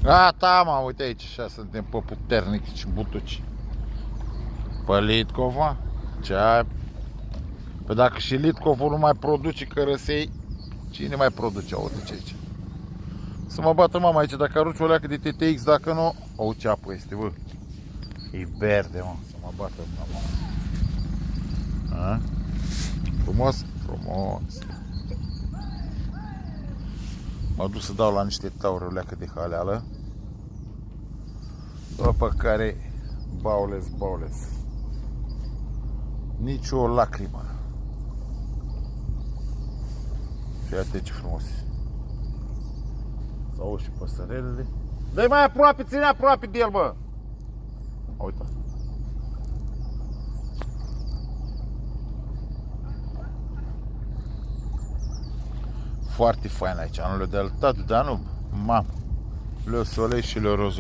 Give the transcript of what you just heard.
Gata, mă, uite aici, așa suntem pe puternici și butuci. Pe Litkova? Ce ai? Păi dacă și Litkovul nu mai produce cărăsei, cine mai produce? Uite ce aici. Să mă bată mama aici, dacă arunci o leacă de TTX, dacă nu... O, ce apă este, bă. E verde, mă, să mă bată mama. A? Frumos? Frumos. Mă duc să dau la niște taure o leacă de haleală. După care, baules. Nici o lacrimă. Și iată ce frumos. S-au și păsărelele. Dă-i mai aproape, ține aproape de el, bă! Uite. Foarte fain aici, anul de altat, dar nu, mam. Le soleil și le roz.